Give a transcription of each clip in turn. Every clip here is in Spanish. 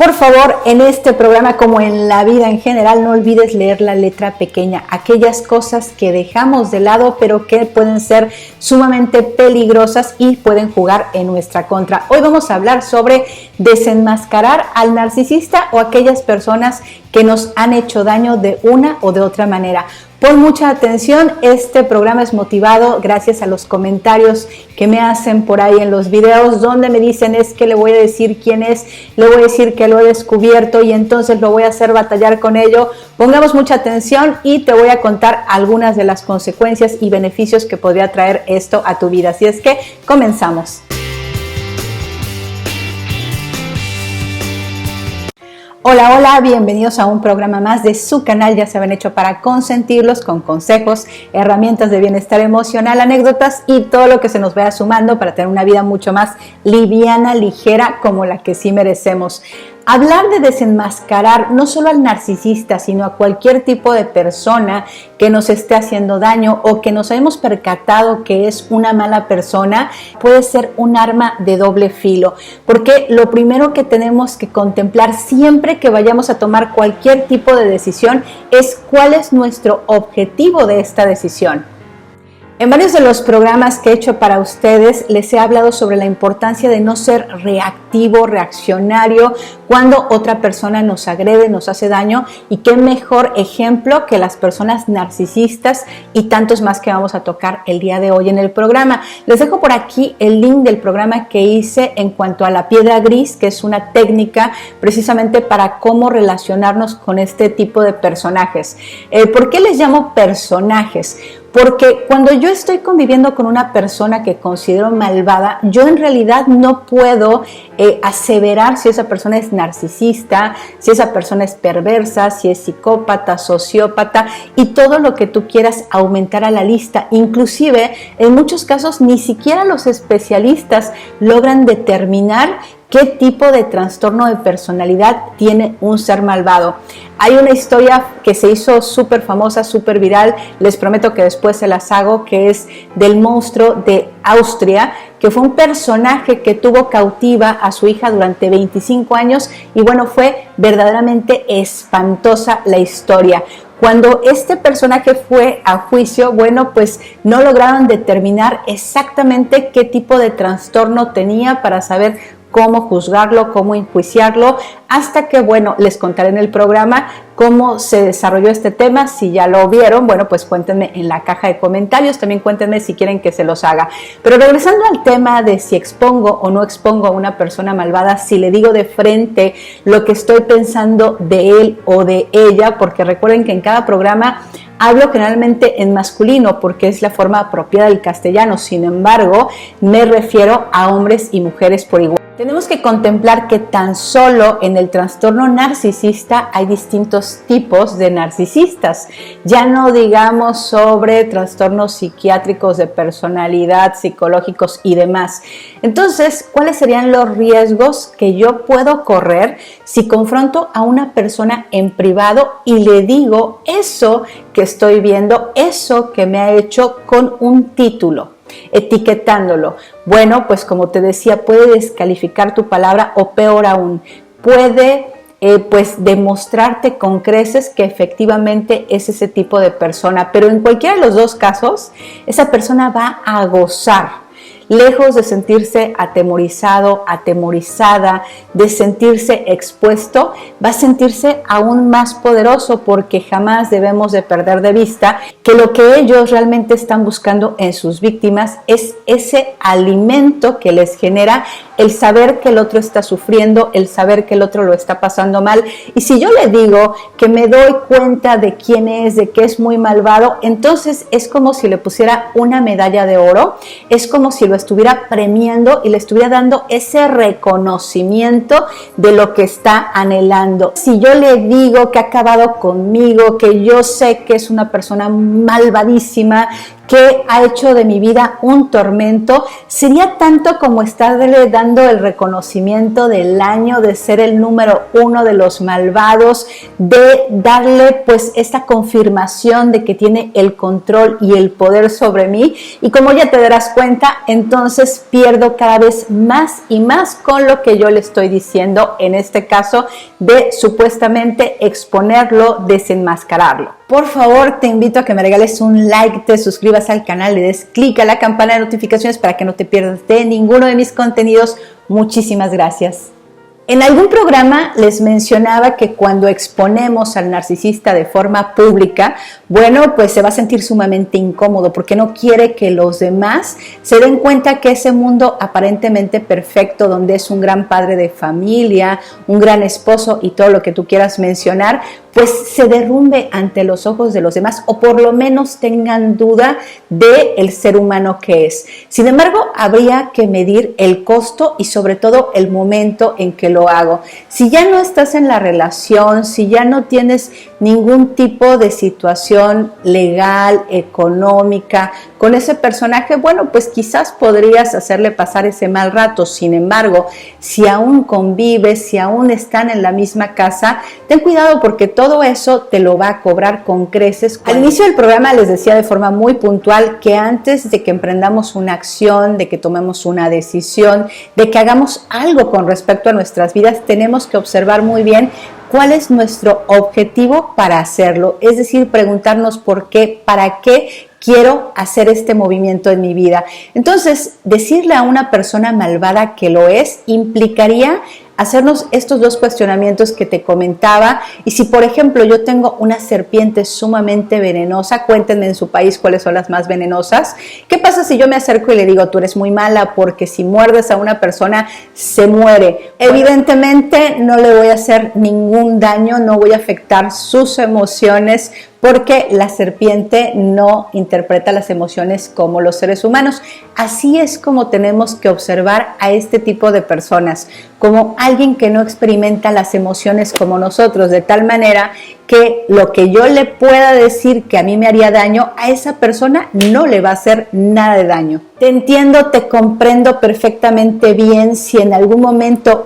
Por favor, en este programa, como en la vida en general, no olvides leer la letra pequeña, aquellas cosas que dejamos de lado, pero que pueden ser sumamente peligrosas y pueden jugar en nuestra contra. Hoy vamos a hablar sobre desenmascarar al narcisista o aquellas personas que nos han hecho daño de una o de otra manera. Pon mucha atención, este programa es motivado gracias a los comentarios que me hacen por ahí en los videos donde me dicen es que le voy a decir quién es, le voy a decir que lo he descubierto y entonces lo voy a hacer batallar con ello. Pongamos mucha atención y te voy a contar algunas de las consecuencias y beneficios que podría traer esto a tu vida. Así es que comenzamos. Hola, hola, bienvenidos a un programa más de su canal, ya saben, hecho para consentirlos con consejos, herramientas de bienestar emocional, anécdotas y todo lo que se nos vaya sumando para tener una vida mucho más liviana, ligera, como la que sí merecemos. Hablar de desenmascarar no solo al narcisista, sino a cualquier tipo de persona que nos esté haciendo daño o que nos hemos percatado que es una mala persona, puede ser un arma de doble filo, porque lo primero que tenemos que contemplar siempre que vayamos a tomar cualquier tipo de decisión es cuál es nuestro objetivo de esta decisión. En varios de los programas que he hecho para ustedes les he hablado sobre la importancia de no ser reactivo, reaccionario cuando otra persona nos agrede, nos hace daño, y qué mejor ejemplo que las personas narcisistas y tantos más que vamos a tocar el día de hoy en el programa. Les dejo por aquí el link del programa que hice en cuanto a la piedra gris, que es una técnica precisamente para cómo relacionarnos con este tipo de personajes. ¿Por qué les llamo personajes? Porque cuando yo estoy conviviendo con una persona que considero malvada, yo en realidad no puedo aseverar si esa persona es narcisista, si esa persona es perversa, si es psicópata, sociópata y todo lo que tú quieras aumentar a la lista. Inclusive, en muchos casos, ni siquiera los especialistas logran determinar qué tipo de trastorno de personalidad tiene un ser malvado. Hay una historia que se hizo súper famosa, súper viral, les prometo que después se las hago, que es del monstruo de Austria, que fue un personaje que tuvo cautiva a su hija durante 25 años y bueno, fue verdaderamente espantosa la historia. Cuando este personaje fue a juicio, bueno, pues no lograron determinar exactamente qué tipo de trastorno tenía para saber cómo juzgarlo, cómo enjuiciarlo, hasta que, bueno, les contaré en el programa cómo se desarrolló este tema. Si ya lo vieron, bueno, pues cuéntenme en la caja de comentarios, también cuéntenme si quieren que se los haga. Pero regresando al tema de si expongo o no expongo a una persona malvada, si le digo de frente lo que estoy pensando de él o de ella, porque recuerden que en cada programa hablo generalmente en masculino porque es la forma apropiada del castellano, sin embargo, me refiero a hombres y mujeres por igual. Tenemos que contemplar que tan solo en el trastorno narcisista hay distintos tipos de narcisistas. Ya no digamos sobre trastornos psiquiátricos de personalidad, psicológicos y demás. Entonces, ¿cuáles serían los riesgos que yo puedo correr si confronto a una persona en privado y le digo eso que estoy viendo, eso que me ha hecho con un título, etiquetándolo? Bueno, pues como te decía, puede descalificar tu palabra o peor aún, puede pues demostrarte con creces que efectivamente es ese tipo de persona, pero en cualquiera de los dos casos, esa persona va a gozar. Lejos de sentirse atemorizado, atemorizada, de sentirse expuesto, va a sentirse aún más poderoso, porque jamás debemos de perder de vista que lo que ellos realmente están buscando en sus víctimas es ese alimento que les genera el saber que el otro está sufriendo, el saber que el otro lo está pasando mal. Y si yo le digo que me doy cuenta de quién es, de que es muy malvado, entonces es como si le pusiera una medalla de oro, es como si lo estuviera premiando y le estuviera dando ese reconocimiento de lo que está anhelando. Si yo le digo que ha acabado conmigo, que yo sé que es una persona malvadísima, que ha hecho de mi vida un tormento, sería tanto como estarle dando el reconocimiento del año, de ser el número 1 de los malvados, de darle pues esta confirmación de que tiene el control y el poder sobre mí. Y como ya te darás cuenta, entonces pierdo cada vez más y más con lo que yo le estoy diciendo, en este caso de supuestamente exponerlo, desenmascararlo. Por favor, te invito a que me regales un like, te suscribas al canal, le des clic a la campana de notificaciones para que no te pierdas de ninguno de mis contenidos. Muchísimas gracias. En algún programa les mencionaba que cuando exponemos al narcisista de forma pública, bueno, pues se va a sentir sumamente incómodo porque no quiere que los demás se den cuenta que ese mundo aparentemente perfecto, donde es un gran padre de familia, un gran esposo y todo lo que tú quieras mencionar, pues se derrumbe ante los ojos de los demás, o por lo menos tengan duda del ser humano que es. Sin embargo, habría que medir el costo y sobre todo el momento en que lo hago. Si ya no estás en la relación, si ya no tienes ningún tipo de situación legal, económica con ese personaje, bueno, pues quizás podrías hacerle pasar ese mal rato. Sin embargo, si aún convives, si aún están en la misma casa, ten cuidado porque todo eso te lo va a cobrar con creces. Al inicio del programa les decía de forma muy puntual que antes de que emprendamos una acción, de que tomemos una decisión, de que hagamos algo con respecto a nuestras vidas, tenemos que observar muy bien cuál es nuestro objetivo para hacerlo. Es decir, preguntarnos por qué, para qué quiero hacer este movimiento en mi vida. Entonces, decirle a una persona malvada que lo es implicaría hacernos estos dos cuestionamientos que te comentaba. Y si, por ejemplo, yo tengo una serpiente sumamente venenosa, cuéntenme en su país cuáles son las más venenosas. ¿Qué pasa si yo me acerco y le digo, tú eres muy mala porque si muerdes a una persona se muere? Evidentemente no le voy a hacer ningún daño, no voy a afectar sus emociones, porque la serpiente no interpreta las emociones como los seres humanos. Así es como tenemos que observar a este tipo de personas, como alguien que no experimenta las emociones como nosotros, de tal manera que lo que yo le pueda decir que a mí me haría daño, a esa persona no le va a hacer nada de daño. Te entiendo, te comprendo perfectamente bien si en algún momento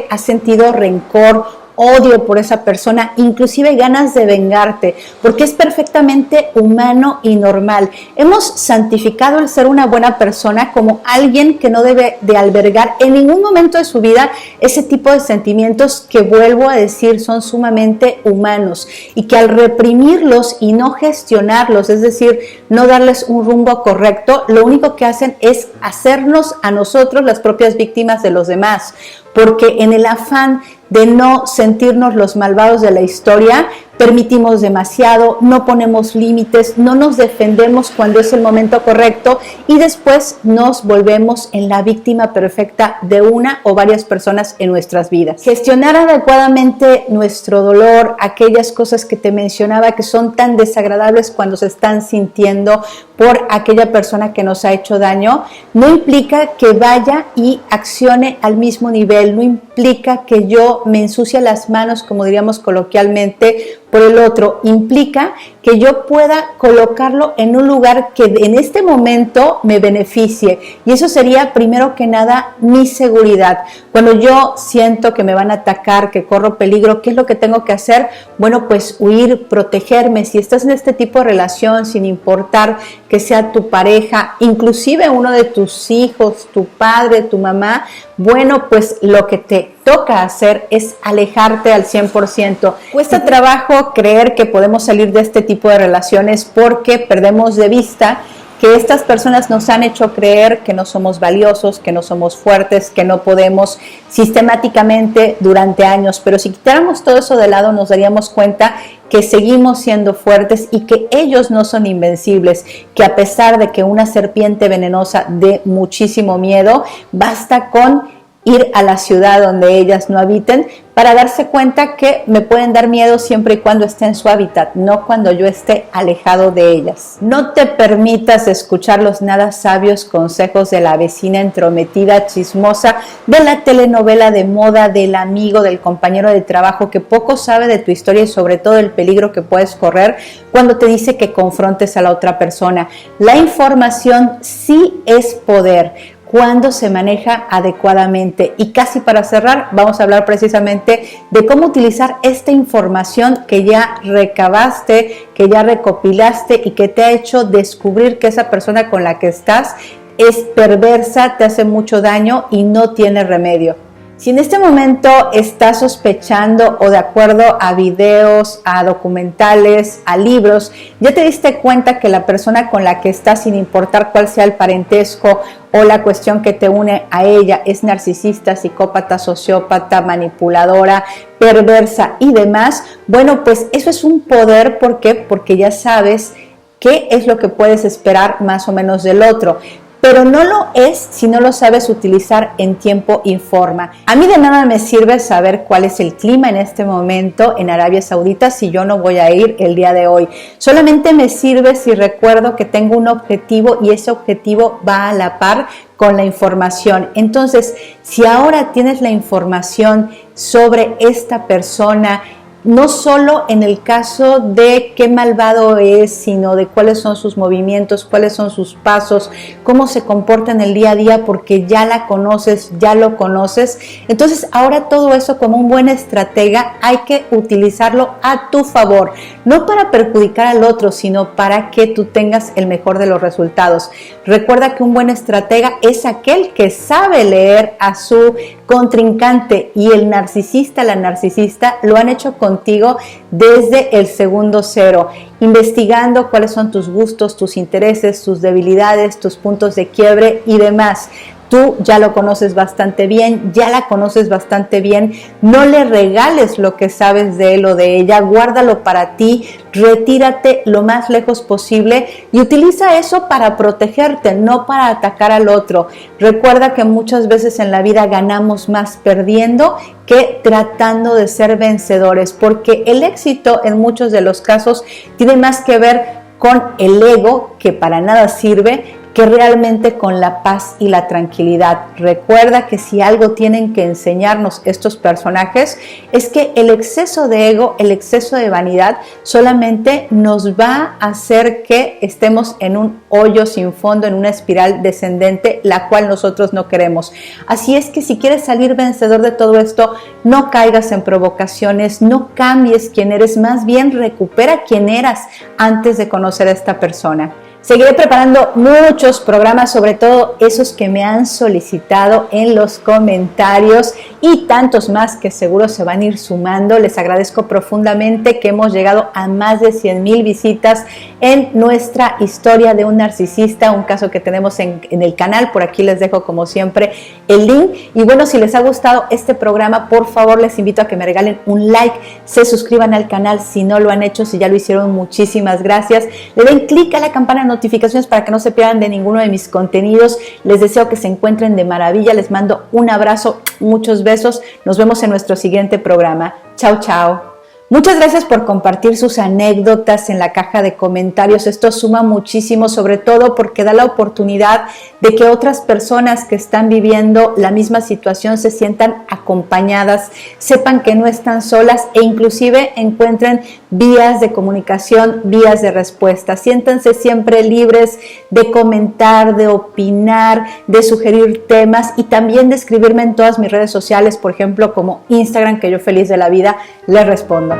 has sentido rencor, odio por esa persona, inclusive ganas de vengarte, porque es perfectamente humano y normal. Hemos santificado el ser una buena persona como alguien que no debe de albergar en ningún momento de su vida ese tipo de sentimientos que, vuelvo a decir, son sumamente humanos y que al reprimirlos y no gestionarlos, es decir, no darles un rumbo correcto, lo único que hacen es hacernos a nosotros las propias víctimas de los demás, porque en el afán de no sentirnos los malvados de la historia, permitimos demasiado, no ponemos límites, no nos defendemos cuando es el momento correcto y después nos volvemos en la víctima perfecta de una o varias personas en nuestras vidas. Gestionar adecuadamente nuestro dolor, aquellas cosas que te mencionaba que son tan desagradables cuando se están sintiendo por aquella persona que nos ha hecho daño, no implica que vaya y accione al mismo nivel, no implica que yo me ensucie las manos, como diríamos coloquialmente, por el otro. Implica que yo pueda colocarlo en un lugar que en este momento me beneficie, y eso sería primero que nada mi seguridad. Cuando yo siento que me van a atacar, que corro peligro, ¿qué es lo que tengo que hacer? Bueno, pues huir, protegerme. Si estás en este tipo de relación, sin importar que sea tu pareja, inclusive uno de tus hijos, tu padre, tu mamá, bueno, pues lo que te toca hacer es alejarte al 100%. Cuesta trabajo creer que podemos salir de este tipo de relaciones porque perdemos de vista que estas personas nos han hecho creer que no somos valiosos, que no somos fuertes, que no podemos sistemáticamente durante años. Pero si quitáramos todo eso de lado, nos daríamos cuenta que seguimos siendo fuertes y que ellos no son invencibles, que a pesar de que una serpiente venenosa dé muchísimo miedo, basta con ir a la ciudad donde ellas no habiten para darse cuenta que me pueden dar miedo siempre y cuando esté en su hábitat, no cuando yo esté alejado de ellas. No te permitas escuchar los nada sabios consejos de la vecina entrometida, chismosa, de la telenovela de moda, del amigo, del compañero de trabajo que poco sabe de tu historia y sobre todo el peligro que puedes correr cuando te dice que confrontes a la otra persona. La información sí es poder cuando se maneja adecuadamente. Y casi para cerrar, vamos a hablar precisamente de cómo utilizar esta información que ya recabaste, que ya recopilaste y que te ha hecho descubrir que esa persona con la que estás es perversa, te hace mucho daño y no tiene remedio. Si en este momento estás sospechando o de acuerdo a videos, a documentales, a libros, ya te diste cuenta que la persona con la que estás, sin importar cuál sea el parentesco o la cuestión que te une a ella, es narcisista, psicópata, sociópata, manipuladora, perversa y demás, bueno, pues eso es un poder. ¿Por qué? Porque ya sabes qué es lo que puedes esperar más o menos del otro. Pero no lo es si no lo sabes utilizar en tiempo y forma. A mí de nada me sirve saber cuál es el clima en este momento en Arabia Saudita si yo no voy a ir el día de hoy. Solamente me sirve si recuerdo que tengo un objetivo y ese objetivo va a la par con la información. Entonces, si ahora tienes la información sobre esta persona, no solo en el caso de qué malvado es, sino de cuáles son sus movimientos, cuáles son sus pasos, cómo se comporta en el día a día, porque ya la conoces, ya lo conoces. Entonces, ahora todo eso como un buen estratega hay que utilizarlo a tu favor, no para perjudicar al otro, sino para que tú tengas el mejor de los resultados. Recuerda que un buen estratega es aquel que sabe leer a su contrincante, y el narcisista, la narcisista lo han hecho contigo desde el segundo cero, investigando cuáles son tus gustos, tus intereses, tus debilidades, tus puntos de quiebre y demás. Tú ya lo conoces bastante bien, ya la conoces bastante bien. No le regales lo que sabes de él o de ella, guárdalo para ti, retírate lo más lejos posible y utiliza eso para protegerte, no para atacar al otro. Recuerda que muchas veces en la vida ganamos más perdiendo que tratando de ser vencedores, porque el éxito en muchos de los casos tiene más que ver con el ego, que para nada sirve, que realmente con la paz y la tranquilidad. Recuerda que si algo tienen que enseñarnos estos personajes es que el exceso de ego, el exceso de vanidad solamente nos va a hacer que estemos en un hoyo sin fondo, en una espiral descendente, la cual nosotros no queremos. Así es que si quieres salir vencedor de todo esto, no caigas en provocaciones, no cambies quién eres, más bien recupera quién eras antes de conocer a esta persona. Seguiré preparando muchos programas, sobre todo esos que me han solicitado en los comentarios y tantos más que seguro se van a ir sumando. Les agradezco profundamente que hemos llegado a más de 100,000 visitas en nuestra historia de un narcisista, un caso que tenemos en el canal. Por aquí les dejo como siempre el link. Y bueno, si les ha gustado este programa, por favor les invito a que me regalen un like, se suscriban al canal si no lo han hecho, si ya lo hicieron, muchísimas gracias. Le den clic a la campana de notificaciones para que no se pierdan de ninguno de mis contenidos. Les deseo que se encuentren de maravilla. Les mando un abrazo, muchos besos. Nos vemos en nuestro siguiente programa. Chao, chao. Muchas gracias por compartir sus anécdotas en la caja de comentarios. Esto suma muchísimo, sobre todo porque da la oportunidad de que otras personas que están viviendo la misma situación se sientan acompañadas, sepan que no están solas e inclusive encuentren vías de comunicación, vías de respuesta. Siéntanse siempre libres de comentar, de opinar, de sugerir temas y también de escribirme en todas mis redes sociales, por ejemplo como Instagram, que yo feliz de la vida les respondo.